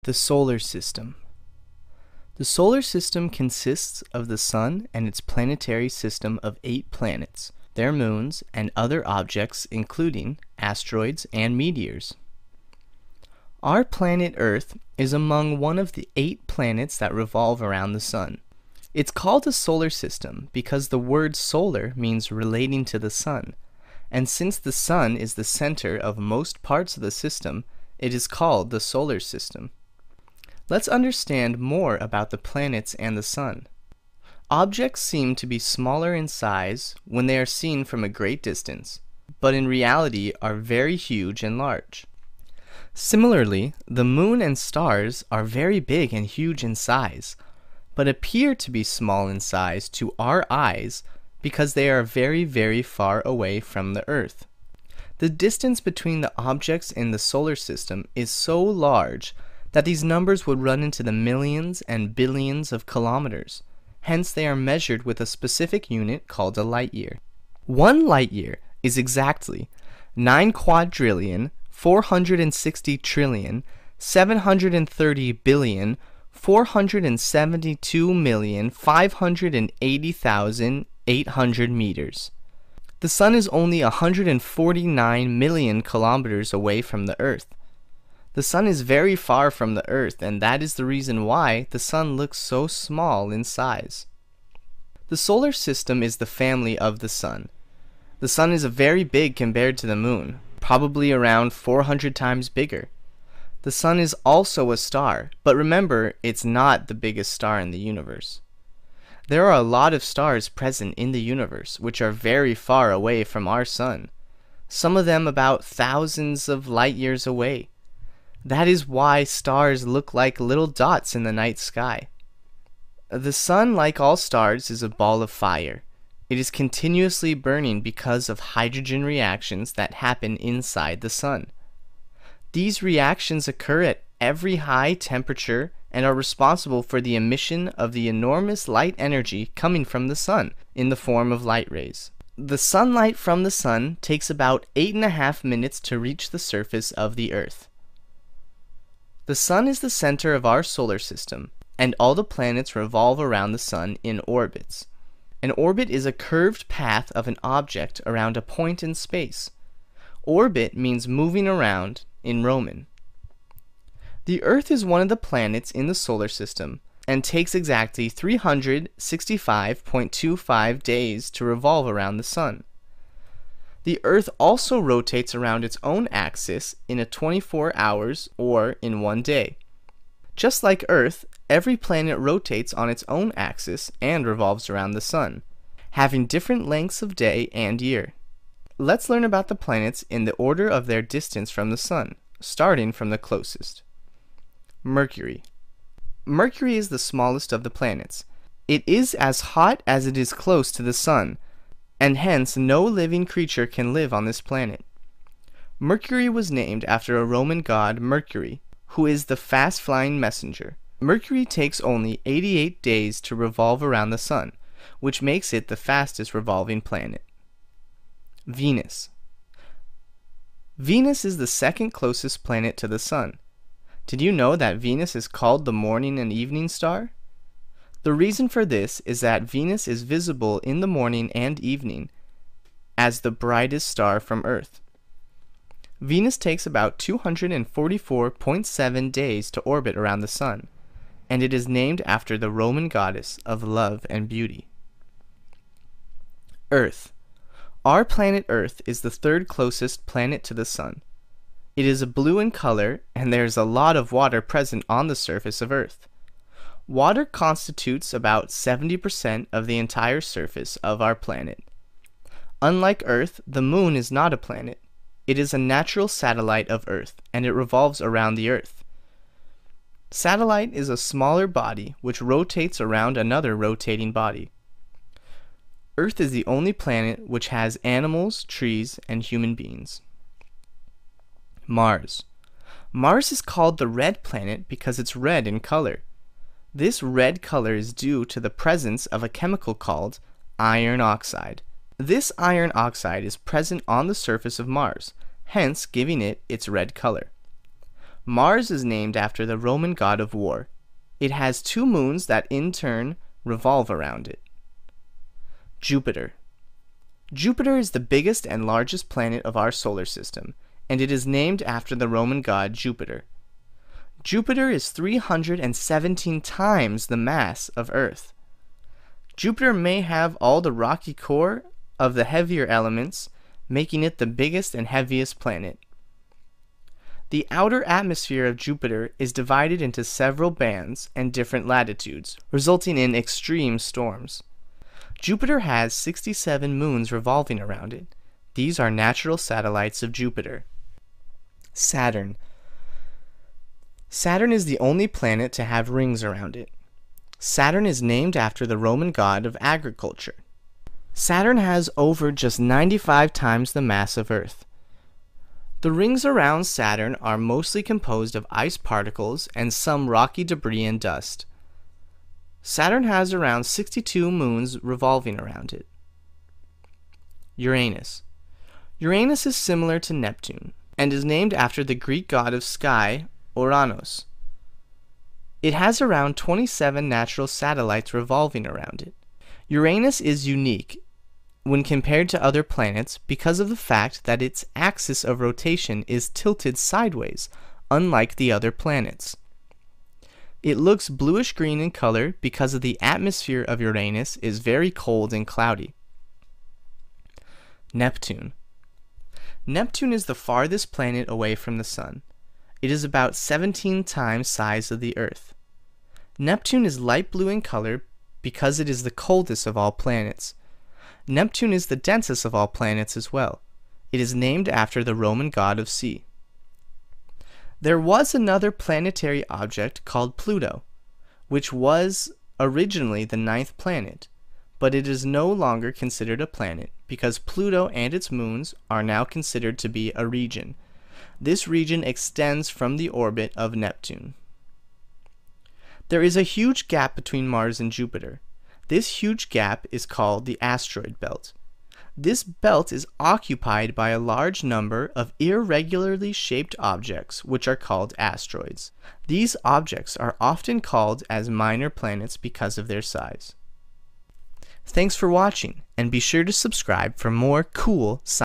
The solar system. The solar system consists of the Sun and its planetary system of 8 planets, their moons, and other objects including asteroids and meteors. Our planet Earth is among one of the 8 planets that revolve around the Sun. It's called a solar system because the word solar means relating to the Sun, and since the Sun is the center of most parts of the system, it is called the solar system. Let's understand more about the planets and the Sun. Objects seem to be smaller in size when they are seen from a great distance, but in reality are very huge and large. Similarly, the Moon and stars are very big and huge in size, but appear to be small in size to our eyes because they are very, very far away from the Earth. The distance between the objects in the solar system is so large that these numbers would run into the millions and billions of kilometers. Hence, they are measured with a specific unit called a light year. 1 light year is exactly 9,460,730,472,580,800 meters. The Sun is only 149 million kilometers away from the Earth. The Sun is very far from the Earth, and that is the reason why the Sun looks so small in size. The solar system is the family of the Sun. The Sun is very big compared to the Moon, probably around 400 times bigger. The Sun is also a star, but remember, it's not the biggest star in the universe. There are a lot of stars present in the universe, which are very far away from our Sun, some of them about thousands of light years away. That is why stars look like little dots in the night sky. The Sun, like all stars, is a ball of fire. It is continuously burning because of hydrogen reactions that happen inside the Sun. These reactions occur at every high temperature and are responsible for the emission of the enormous light energy coming from the Sun in the form of light rays. The sunlight from the Sun takes about 8.5 minutes to reach the surface of the Earth. The Sun is the center of our solar system, and all the planets revolve around the Sun in orbits. An orbit is a curved path of an object around a point in space. Orbit means moving around in Roman. The Earth is one of the planets in the solar system and takes exactly 365.25 days to revolve around the Sun. The Earth also rotates around its own axis in 24 hours or in 1 day. Just like Earth, every planet rotates on its own axis and revolves around the Sun, having different lengths of day and year. Let's learn about the planets in the order of their distance from the Sun, starting from the closest. Mercury. Mercury is the smallest of the planets. It is as hot as it is close to the Sun, and hence no living creature can live on this planet. Mercury was named after a Roman god Mercury, who is the fast-flying messenger. Mercury takes only 88 days to revolve around the Sun, which makes it the fastest revolving planet. Venus. Venus is the second closest planet to the Sun. Did you know that Venus is called the morning and evening star? The reason for this is that Venus is visible in the morning and evening as the brightest star from Earth. Venus takes about 244.7 days to orbit around the Sun, and it is named after the Roman goddess of love and beauty. Earth. Our planet Earth is the third closest planet to the Sun. It is blue in color, and there is a lot of water present on the surface of Earth. Water constitutes about 70% of the entire surface of our planet. Unlike Earth, the Moon is not a planet. It is a natural satellite of Earth, and it revolves around the Earth. Satellite is a smaller body which rotates around another rotating body. Earth is the only planet which has animals, trees, and human beings. Mars. Mars is called the red planet because it's red in color. This red color is due to the presence of a chemical called iron oxide. This iron oxide is present on the surface of Mars, hence giving it its red color. Mars is named after the Roman god of war. It has 2 moons that in turn revolve around it. Jupiter. Jupiter is the biggest and largest planet of our solar system, and it is named after the Roman god Jupiter. Jupiter is 317 times the mass of Earth. Jupiter may have all the rocky core of the heavier elements, making it the biggest and heaviest planet. The outer atmosphere of Jupiter is divided into several bands and different latitudes, resulting in extreme storms. Jupiter has 67 moons revolving around it. These are natural satellites of Jupiter. Saturn. Saturn is the only planet to have rings around it. Saturn is named after the Roman god of agriculture. Saturn has over just 95 times the mass of Earth. The rings around Saturn are mostly composed of ice particles and some rocky debris and dust. Saturn has around 62 moons revolving around it. Uranus. Uranus is similar to Neptune and is named after the Greek god of sky, Uranos. It has around 27 natural satellites revolving around it. Uranus is unique when compared to other planets because of the fact that its axis of rotation is tilted sideways, unlike the other planets. It looks bluish-green in color because of the atmosphere of Uranus is very cold and cloudy. Neptune. Neptune is the farthest planet away from the Sun. It is about 17 times size of the Earth. Neptune is light blue in color because it is the coldest of all planets. Neptune is the densest of all planets as well. It is named after the Roman god of sea. There was another planetary object called Pluto, which was originally the 9th planet, but it is no longer considered a planet because Pluto and its moons are now considered to be a region. This region extends from the orbit of Neptune. There is a huge gap between Mars and Jupiter. This huge gap is called the asteroid belt. This belt is occupied by a large number of irregularly shaped objects, which are called asteroids. These objects are often called as minor planets because of their size. Thanks for watching, and be sure to subscribe for more cool science.